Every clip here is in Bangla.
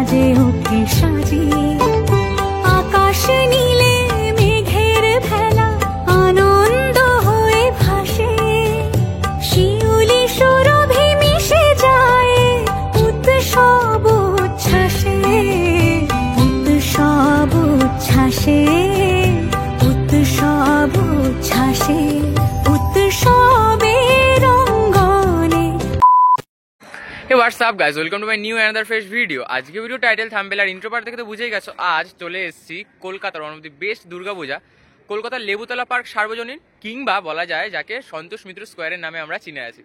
সাজে ওঠে সাজিয়ে আকাশ নীলে মেঘের ভেলা আনন্দ হয়ে ভাসে শিউলি সুরভি মিশে যায় উৎসব উচ্ছ্বাসে উৎসব উচ্ছ্বাসে উৎসব উচ্ছ্বাসে উৎসবের অঙ্গনে। Hey, what's up guys, welcome to my new another fresh video. আজকে ভিডিও টাইটেল থাম্বনেল আর ইন্ট্রো পার্ট থেকে তো বুঝেই গেছো, আজ চলে এসেছি কলকাতার one of the best Durga Puja, কলকাতার লেবুতলা পার্ক সার্বজনীন, কিংবা বলা যায় যাকে সন্তোষ মিত্র স্কোয়ারের নামে আমরা চিনে আছি।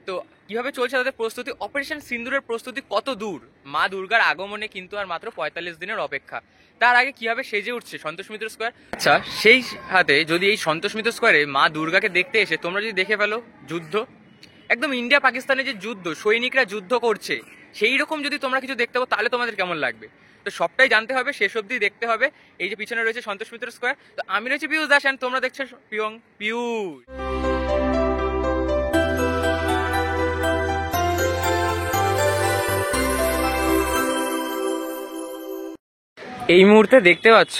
তো কিভাবে চলছে তাদের প্রস্তুতি, অপারেশন সিন্দুরের প্রস্তুতি কত দূর, মা দুর্গার আগমনে কিন্তু আর মাত্র 45 দিনের অপেক্ষা, তার আগে কিভাবে সেজে উঠছে সন্তোষ মিত্র স্কোয়ার। আচ্ছা, সেই হাতে যদি এই সন্তোষ মিত্র স্কোয়ারে মা দুর্গাকে দেখতে এসে তোমরা যদি দেখে ফেলো যুদ্ধ, একদম ইন্ডিয়া পাকিস্তানের যে যুদ্ধ, সৈনিকরা যুদ্ধ করছে, সেই রকম যদি তোমরা কিছু দেখতে পাও তাহলে তোমাদের কেমন লাগবে। তো সবটাই জানতে হবে, শেষ অবধি দেখতে হবে। এই যে পিছনে রয়েছে সন্তোষ মিত্র স্কোয়ার, তো আমি রয়েছে পিয়ুষ দাস and তোমরা দেখছো পিয়ুষ। এই মুহূর্তে দেখতে পাচ্ছ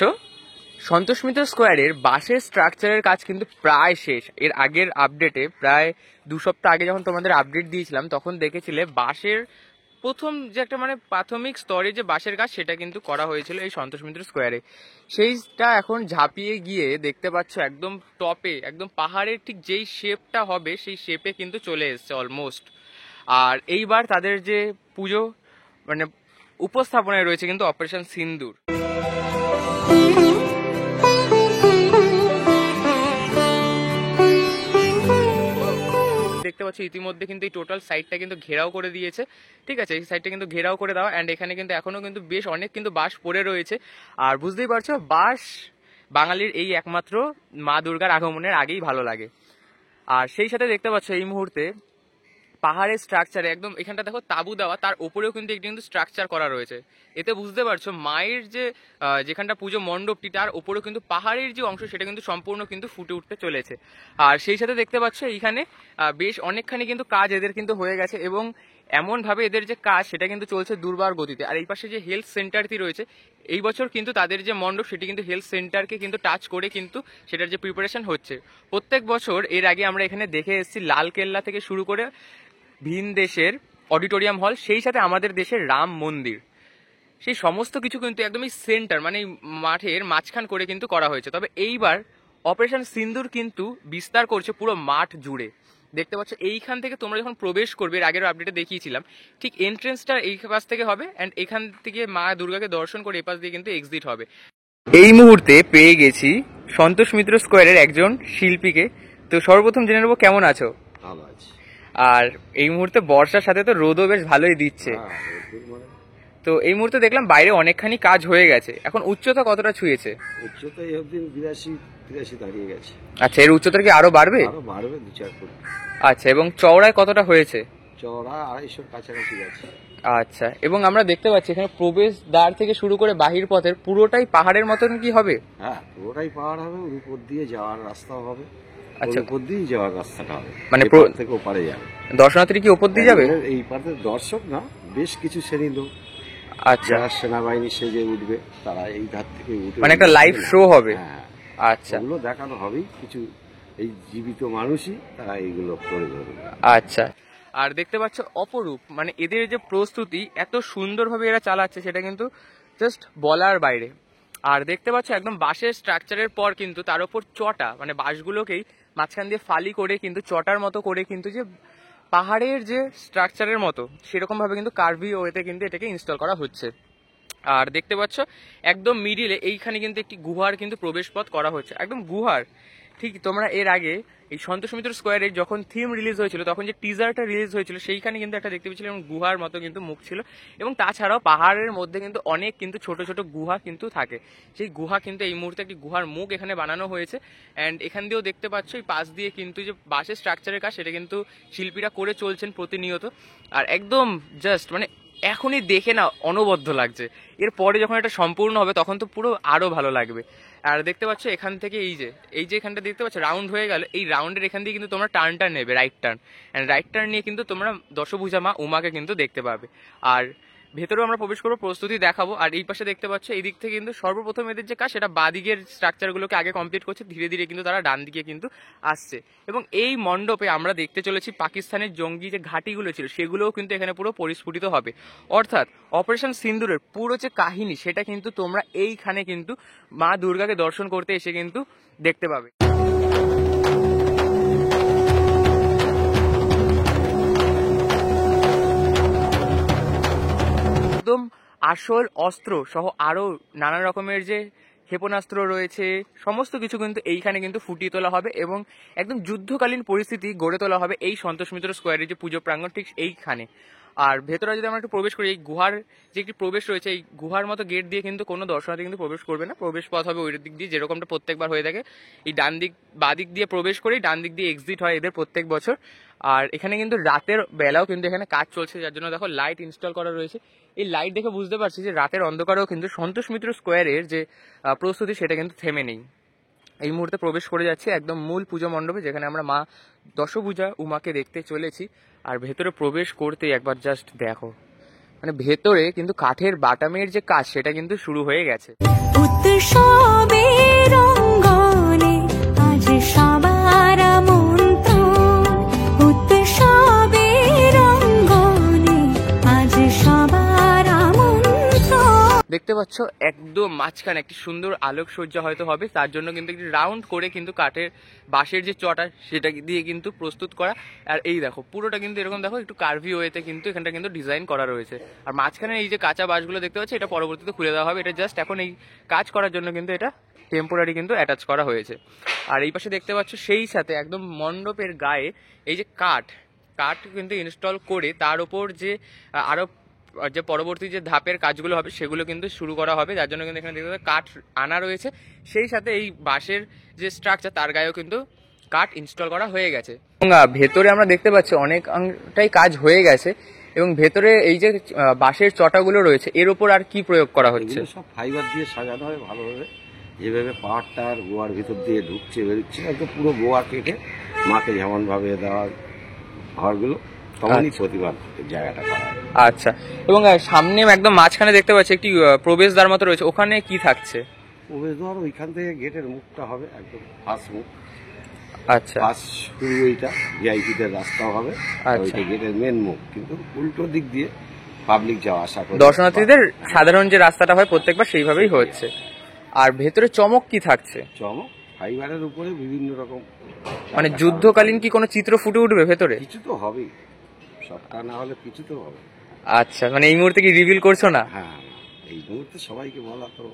সন্তোষ মিত্র স্কোয়ারের বাসের স্ট্রাকচারের কাজ কিন্তু প্রায় শেষ। এর আগের আপডেটে প্রায় 2 সপ্তাহ আগে যখন তোমাদের আপডেট দিয়েছিলাম তখন দেখেছিলে বাসের প্রথম যে একটা মানে প্রাথমিক স্তরে যে বাসের কাজ সেটা কিন্তু করা হয়েছিল এই সন্তোষ মিত্র স্কোয়ারে। সেইটা এখন ঝাঁপিয়ে গিয়ে দেখতে পাচ্ছ একদম টপে, একদম পাহাড়ের ঠিক যেই শেপটা হবে সেই শেপে কিন্তু চলে এসছে অলমোস্ট। আর এইবার তাদের যে পুজো মানে উপস্থাপনায় রয়েছে কিন্তু অপারেশন সিন্দুর। দেখতে পাচ্ছি ইতিমধ্যে কিন্তু এই টোটাল সাইডটা কিন্তু ঘেরাও করে দিয়েছে, ঠিক আছে, এই সাইডটা কিন্তু ঘেরাও করে দেওয়া, অ্যান্ড এখানে কিন্তু এখনো কিন্তু বেশ অনেক কিন্তু বাঁশ পড়ে রয়েছে। আর বুঝতেই পারছো বাঁশ বাঙালির এই একমাত্র মা দুর্গার আগমনের আগেই ভালো লাগে। আর সেই সাথে দেখতে পাচ্ছ এই মুহূর্তে পাহাড়ের স্ট্রাকচারে একদম এখানটা দেখো তাবু দেওয়া, তার উপরেও কিন্তু একটি কিন্তু স্ট্রাকচার করা রয়েছে। এতে বুঝতে পারছো মায়ের যে যেখানটা পুজো মণ্ডপটি তার উপরেও কিন্তু পাহাড়ের যে অংশ সেটা কিন্তু সম্পূর্ণ কিন্তু ফুটে উঠতে চলেছে। আর সেই সাথে দেখতে পাচ্ছ এইখানে বেশ অনেকখানি কিন্তু কাজ এদের কিন্তু হয়ে গেছে, এবং এমনভাবে এদের যে কাজ সেটা কিন্তু চলছে দুর্বার গতিতে। আর এই পাশে যে হেলথ সেন্টারটি রয়েছে, এই বছর কিন্তু তাদের যে মণ্ডপ সেটি কিন্তু হেলথ সেন্টারকে কিন্তু টাচ করে কিন্তু সেটার যে প্রিপারেশন হচ্ছে। প্রত্যেক বছর এর আগে আমরা এখানে দেখে এসেছি লালকেল্লা থেকে শুরু করে ভিন দেশের অডিটোরিয়াম হল, সেই সাথে আমাদের দেশের রাম মন্দির, সেই সমস্ত কিছু কিন্তু একদমই সেন্টার মানে মাঠের মাঝখান করে কিন্তু করা হয়েছে। তবে এইবার অপারেশন সিন্দুর কিন্তু বিস্তার করছে পুরো মাঠ জুড়ে। দেখতে পাচ্ছ এইখান থেকে তোমরা যখন প্রবেশ করবে, এর আগের আপডেটে দেখিয়েছিলাম, ঠিক এন্ট্রেন্সটা এই পাশ থেকে হবে, অ্যান্ড এখান থেকে মা দুর্গাকে দর্শন করে এই পাশ দিয়ে কিন্তু এক্সিট হবে। এই মুহূর্তে পেয়ে গেছি সন্তোষ মিত্র স্কোয়ারের একজন শিল্পীকে। তো সর্বপ্রথম জেনে নেবো কেমন আছো? ভালো আছে। আর এই মুহূর্তে বর্ষার সাথে তো রোদও বেশ ভালোই দিচ্ছে। তো এই মুহূর্তে দেখলাম বাইরে অনেকখানি কাজ হয়ে গেছে, এখন উচ্চতা কতটা ছুঁয়েছে? উচ্চতা এই অবধি 82-83 দাঁড়িয়ে গেছে। আচ্ছা, এর উচ্চতা কি আরো বাড়বে? আরো বাড়বে 2-4 ফুট। আচ্ছা, এবং চওড়ায় কতটা হয়েছে? চওড়া 250 কাছাকাছি আছে। আচ্ছা, এবং আমরা দেখতে পাচ্ছি এখানে প্রবেশ দ্বার থেকে শুরু করে বাহির পথের পুরোটাই পাহাড়ের মতন কি হবে? হ্যাঁ, পুরোটাই পাহাড় হবে, উপর দিয়ে যাওয়ার রাস্তাও হবে। আচ্ছা, উপর দিয়ে যাওয়ার রাস্তাটা হবে, মানে থেকে ওপারে যাবে। দর্শনার্থী কি উপর দিয়ে যাবে? এই পারে দর্শক না, বেশ কিছু শ্রেণী লোক, আচ্ছা, সেনাবাহিনী সেজে উঠবে, তারা এই ধার থেকে উঠবে, মানে একটা লাইভ শো হবে। হ্যাঁ, আচ্ছা, ওগুলো দেখানো হবেই। কিছু এই জীবিত মানুষই তারা এইগুলো করে ধরবে। আচ্ছা, আর দেখতে পাচ্ছ অপরূপ, মানে এদের যে প্রস্তুতি এত সুন্দরভাবে এরা চালাচ্ছে সেটা কিন্তু জাস্ট বলার বাইরে। আর দেখতে পাচ্ছ একদম বাঁশের স্ট্রাকচারের পর কিন্তু তার উপর চটা, মানে বাঁশগুলোকেই মাঝখান দিয়ে ফালি করে কিন্তু চটার মতো করে কিন্তু যে পাহাড়ের যে স্ট্রাকচারের মতো সেরকম ভাবে কিন্তু কার্ভি ওয়েতে কিন্তু এটাকে ইনস্টল করা হচ্ছে। আর দেখতে পাচ্ছ একদম মিডিলে এইখানে কিন্তু একটি গুহার কিন্তু প্রবেশ পথ করা হচ্ছে, একদম গুহার। ঠিক তোমরা এর আগে এই সন্তোষ মিত্র স্কোয়ারে যখন থিম রিলিজ হয়েছিল তখন যে টিজারটা রিলিজ হয়েছিল সেইখানে কিন্তু একটা দেখতে পেয়েছিল, এবং গুহার মতো কিন্তু মুখ ছিল, এবং তাছাড়াও পাহাড়ের মধ্যে কিন্তু অনেক কিন্তু ছোট ছোট গুহা কিন্তু থাকে। সেই গুহা কিন্তু এই মুহূর্তে একটি গুহার মুখ এখানে বানানো হয়েছে, অ্যান্ড এখান দিয়েও দেখতে পাচ্ছ এই পাশ দিয়ে কিন্তু যে বাঁশের স্ট্রাকচারের কাজ সেটা কিন্তু শিল্পীরা করে চলছেন প্রতিনিয়ত। আর একদম জাস্ট মানে এখনই দেখে না অনবদ্য লাগছে, এরপরে যখন এটা সম্পূর্ণ হবে তখন তো পুরো আরো ভালো লাগবে। আর দেখতে পাচ্ছ এখান থেকে এই যে এখানটা দেখতে পাচ্ছ রাউন্ড হয়ে গেল, এই রাউন্ডের এখান দিয়ে কিন্তু তোমরা টার্নটা নেবে, right turn, and right turn নিয়ে কিন্তু তোমরা দশভুজা মা উমাকে কিন্তু দেখতে পাবে। আর ভেতরেও আমরা প্রবেশ করবো, প্রস্তুতি দেখাবো। আর এই পাশে দেখতে পাচ্ছ এই দিক থেকে কিন্তু সর্বপ্রথম এদের যে কাজ সেটা বাদিকের স্ট্রাকচারগুলোকে আগে কমপ্লিট করছে, ধীরে ধীরে কিন্তু তারা ডান দিকে কিন্তু আসছে। এবং এই মণ্ডপে আমরা দেখতে চলেছি পাকিস্তানের জঙ্গি যে ঘাঁটিগুলো ছিল সেগুলোও কিন্তু এখানে পুরো পরিস্ফুটিত হবে। অর্থাৎ অপারেশন সিন্দুরের পুরো যে কাহিনী সেটা কিন্তু তোমরা এইখানে কিন্তু মা দুর্গাকে দর্শন করতে এসে কিন্তু দেখতে পাবে। একদম আসল অস্ত্র সহ আরো নানা রকমের যে ক্ষেপণাস্ত্র রয়েছে সমস্ত কিছু কিন্তু এইখানে কিন্তু ফুটিয়ে তোলা হবে এবং একদম যুদ্ধকালীন পরিস্থিতি গড়ে তোলা হবে এই সন্তোষ মিত্র স্কোয়ারের যে পুজো প্রাঙ্গণ ঠিক এইখানে। আর ভেতরে যদি আমরা একটু প্রবেশ করি, এই গুহার যে একটি প্রবেশ রয়েছে, এই গুহার মতো গেট দিয়ে কিন্তু কোনো দর্শনার্থী কিন্তু প্রবেশ করবে না, প্রবেশ পথ হবে ওই দিক দিয়ে যেরকমটা প্রত্যেকবার হয়ে থাকে। এই ডান দিক বাদিক দিয়ে প্রবেশ করেই ডান দিক দিয়ে এক্সিট হয় এদের প্রত্যেক বছর। আর এখানে কিন্তু রাতের বেলাও কিন্তু এখানে কাজ চলছে, যার জন্য দেখো লাইট ইনস্টল করা রয়েছে। এই লাইট দেখে বুঝতে পারছি যে রাতের অন্ধকারেও কিন্তু সন্তোষ মিত্র স্কোয়ারের যে প্রস্তুতি সেটা কিন্তু থেমে নেই। এই মুহূর্তে প্রবেশ করে যাচ্ছে একদম মূল পুজো মণ্ডপে, যেখানে আমরা মা দশভুজা উমাকে দেখতে চলেছি। আর ভেতরে প্রবেশ করতেই একবার জাস্ট দেখো, মানে ভেতরে কিন্তু কাঠের বাটামের যে কাজ সেটা কিন্তু শুরু হয়ে গেছে। উৎসবের অঙ্গনে আজ সবার আমন্ত্রণ, উৎসবের অঙ্গনে আজ সবার আমন্ত্রণ। দেখতে পাচ্ছ একদম মাঝখানে একটি সুন্দর আলোকসজ্জা হয়তো হবে, তার জন্য কিন্তু একটি রাউন্ড করে কিন্তু কাঠের বাঁশের যে চটা সেটা দিয়ে কিন্তু প্রস্তুত করা। আর এই দেখো পুরোটা কিন্তু এরকম দেখো একটু কার্ভি ওয়েতে কিন্তু এখানটা কিন্তু ডিজাইন করা রয়েছে। আর মাঝখানে এই যে কাঁচা বাঁশগুলো দেখতে পাচ্ছি এটা পরবর্তীতে খুলে দেওয়া হবে, এটা জাস্ট এখন এই কাজ করার জন্য কিন্তু এটা টেম্পোরারি কিন্তু অ্যাটাচ করা হয়েছে। আর এই পাশে দেখতে পাচ্ছ সেই সাথে একদম মণ্ডপের গায়ে এই যে কাঠ কিন্তু ইনস্টল করে তার উপর যে আরো যে পরবর্তী যে ধাপের কাজগুলো হবে সেগুলো কিন্তু শুরু করা হবে, যার জন্য কিন্তু এখানে দেখতে কাঠ আনা রয়েছে। সেই সাথে এই বাঁশের যে স্ট্রাকচার তার গায়েও কিন্তু কাঠ ইনস্টল করা হয়ে গেছে। এবং ভেতরে আমরা দেখতে পাচ্ছি অনেকটাই কাজ হয়ে গেছে এবং ভেতরে এই যে বাঁশের চটাগুলো রয়েছে এর উপর আর কি প্রয়োগ করা হচ্ছে? এগুলো সব ফাইবার দিয়ে সাজানো হয় ভালোভাবে, যেভাবে পাহাড়টার গোয়ার ভিতর দিয়ে ঢুকছে বেরোচ্ছে একদম পুরো গোয়া কেটে মাকে যেমন ভাবে দেওয়া ঘরগুলো সমানই প্রতিবাদ জায়গাটা করা হয়। আচ্ছা, এবং সামনে একদম মাঝখানে দেখতে পাচ্ছি একটি প্রবেশদ্বার মতো রয়েছে, ওখানে কি থাকছে? প্রবেশদ্বার ওইখান থেকে গেটের মুখটা হবে একদম ফার্স্ট মুখ। আচ্ছা, ফার্স্ট শুরু ওইটা ভিআইপিদের রাস্তাও হবে, ওইটা গেটের মেন মুখ, কিন্তু উল্টো দিক দিয়ে পাবলিক যাওয়া আসা করে দর্শনার্থীদের সাধারণ যে রাস্তাটা হয় প্রত্যেকবার সেইভাবেই হচ্ছে। আর ভেতরে চমক কি থাকছে? চমক ফাইবারের উপরে বিভিন্ন রকম, মানে যুদ্ধকালীন কি কোনো চিত্র ফুটে উঠবে ভেতরে? কিছু তো হবেই, সবটা না হলে কিছু তো হবে। আচ্ছা, মানে এই মুহূর্তে কি রিভিল করছো না? হ্যাঁ, এই মুহূর্তে সবাইকে বলা তো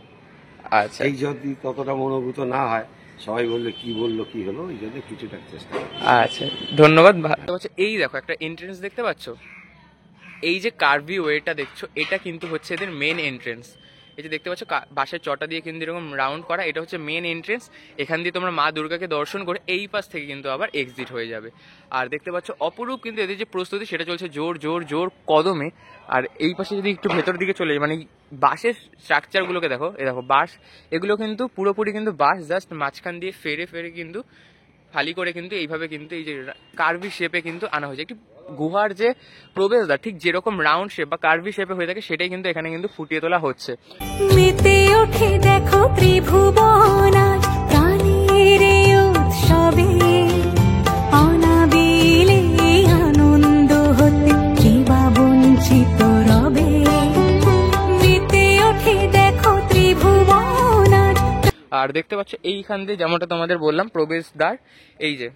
আচ্ছা, এই যদি ততটা মনোভূত না হয়, সবাই বললে কি বললো কি হলো, এই জন্য কিছুটা চেষ্টা করি। আচ্ছা, ধন্যবাদ। এই দেখো একটা এন্ট্রেন্স দেখতে পাচ্ছ, এই যে কার্ভি ওয়েটা দেখছো এটা কিন্তু হচ্ছে এদের মেন এন্ট্রেন্স। এই যে দেখতে পাচ্ছ বাঁশের চটা দিয়ে কিন্তু এরকম রাউন্ড করা, এটা হচ্ছে মেন এন্ট্রেন্স। এখান দিয়ে তোমরা মা দুর্গাকে দর্শন করে এই পাশ থেকে কিন্তু আবার এক্সিট হয়ে যাবে। আর দেখতে পাচ্ছ অপরূপ কিন্তু এদের যে প্রস্তুতি সেটা চলছে জোর জোর জোর কদমে। আর এই পাশে যদি একটু ভেতর দিকে চলে যায়, মানে বাঁশের স্ট্রাকচারগুলোকে দেখো, এ দেখো বাঁশ, এগুলো কিন্তু পুরোপুরি কিন্তু বাঁশ জাস্ট মাঝখান দিয়ে ফেরে ফেরে কিন্তু ফালি করে কিন্তু এইভাবে কিন্তু এই যে কার্ভি শেপে কিন্তু আনা হয়েছে। একটি গুহার যে প্রবেশদ্বার ঠিক যেরকম রাউন্ড শেপ বা কার্ভি শেপে হয়ে থাকে সেটাই কিন্তু এখানে কিন্তু ফুটিয়ে তোলা হচ্ছে। মেতে ওঠে দেখো ত্রিভুবন আজ প্রাণের উৎসবে, অনাবিলে আনন্দ হতে কে বা বঞ্চিত রবে। মেতে ওঠে দেখো ত্রিভুবন আজ। আর দেখতে পাচ্ছ এইখান দিয়ে যেমনটা তোমাদের বললাম প্রবেশদ্বার, এই যে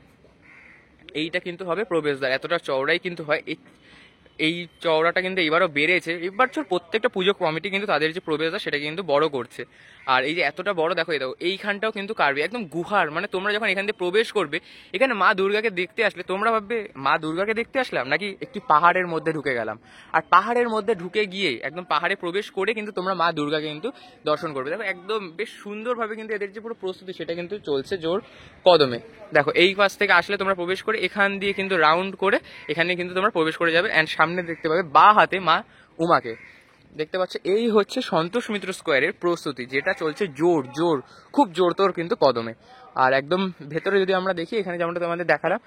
এইটা কিন্তু হবে প্রবেশদ্বার, এতটা চওড়াই কিন্তু হয়। এই চওড়াটা কিন্তু এবারও বেড়েছে, এবার প্রত্যেকটা পুজো কমিটি কিন্তু তাদের যে প্রবেশদ্বার সেটা কিন্তু বড় করছে। আর এই যে এতটা বড় দেখো, এই দেখো এইখানটাও কিন্তু কার্ভি একদম গুহার, মানে তোমরা যখন এখান দিয়ে প্রবেশ করবে এখানে মা দুর্গাকে দেখতে আসলে তোমরা ভাববে মা দুর্গাকে দেখতে আসলাম নাকি একটি পাহাড়ের মধ্যে ঢুকে গেলাম। আর পাহাড়ের মধ্যে ঢুকে গিয়ে একদম পাহাড়ে প্রবেশ করে কিন্তু তোমরা মা দুর্গাকে কিন্তু দর্শন করবে। দেখো একদম বেশ সুন্দরভাবে কিন্তু এদের যে পুরো প্রস্তুতি সেটা কিন্তু চলছে জোর কদমে। দেখো এই পাশ থেকে আসলে তোমরা প্রবেশ করে এখান দিয়ে কিন্তু রাউন্ড করে এখানে কিন্তু তোমরা প্রবেশ করে যাবে। অ্যান্ড সামনে দেখতে পাবে বা হাতে মা উমাকে দেখতে পাচ্ছ। এই হচ্ছে সন্তোষ মিত্র স্কোয়ারের প্রস্তুতি, যেটা চলছে জোর জোর খুব জোরতোর কিন্তু কদমে। আর একদম ভেতরে যদি আমরা দেখি, এখানে যেমনটা তোমাদের দেখালাম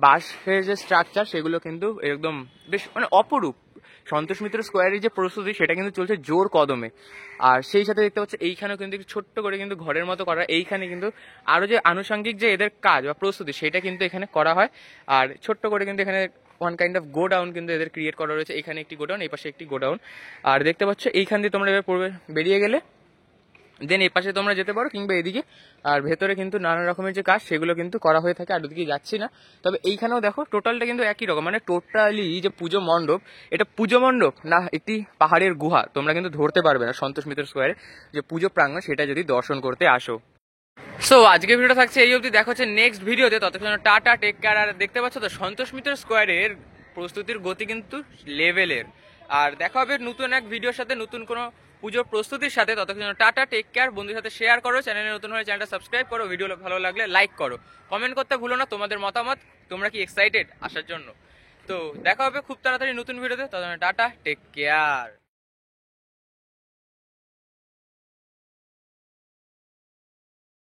বাঁশের যে স্ট্রাকচার সেগুলো কিন্তু একদম বেশ মানে অপরূপ, সন্তোষ মিত্র স্কোয়ারের যে প্রস্তুতি সেটা কিন্তু চলছে জোর কদমে। আর সেই সাথে দেখতে পাচ্ছ এইখানেও কিন্তু একটু ছোট্ট করে কিন্তু ঘরের মতো করা, এইখানে কিন্তু আরও যে আনুষঙ্গিক যে এদের কাজ বা প্রস্তুতি সেটা কিন্তু এখানে করা হয়। আর ছোট্ট করে কিন্তু এখানে ওয়ান কাইন্ড অফ গোডাউন কিন্তু এদের ক্রিয়েট করা রয়েছে, এখানে একটি গোডাউন, এই পাশে একটি গোডাউন। আর দেখতে পাচ্ছ এইখান দিয়ে তোমরা এবার বেরিয়ে গেলে দেন এই পাশে তোমরা যেতে পারো কিংবা এদিকে। আর ভেতরে কিন্তু নানা রকমের যে কাজ সেগুলো কিন্তু করা হয়ে থাকে, আর ওদিকে যাচ্ছি না। তবে এইখানেও দেখো টোটালটা কিন্তু একই রকম, মানে টোটালি যে পুজো মণ্ডপ, এটা পুজো মণ্ডপ না একটি পাহাড়ের গুহা তোমরা কিন্তু ধরতে পারবে না সন্তোষ মিত্র স্কোয়ারে যে পুজো প্রাঙ্গণ, সেটা যদি দর্শন করতে আসো। সো আজকে ভিডিওটা থাকছে এই অবধি, দেখা হচ্ছে নেক্সট ভিডিওতে, ততক্ষণ টাটা, টেক কেয়ার। আর দেখতে পাচ্ছ তো সন্তোষ মিত্র স্কোয়ারের প্রস্তুতির গতি কিন্তু লেভেলের। আর দেখা হবে নতুন এক ভিডিওর সাথে, নতুন কোনো পুজোর প্রস্তুতির সাথে। ততক্ষণ টাটা, টেক কেয়ার। বন্ধুদের সাথে শেয়ার করো, চ্যানেলে নতুন হলে চ্যানেলটা সাবস্ক্রাইব করো, ভিডিও ভালো লাগলে লাইক করো, কমেন্ট করতে ভুলো না তোমাদের মতামত, তোমরা কি এক্সাইটেড আসার জন্য। তো দেখা হবে খুব তাড়াতাড়ি নতুন ভিডিওতে, ততক্ষণ টাটা, টেক কেয়ার।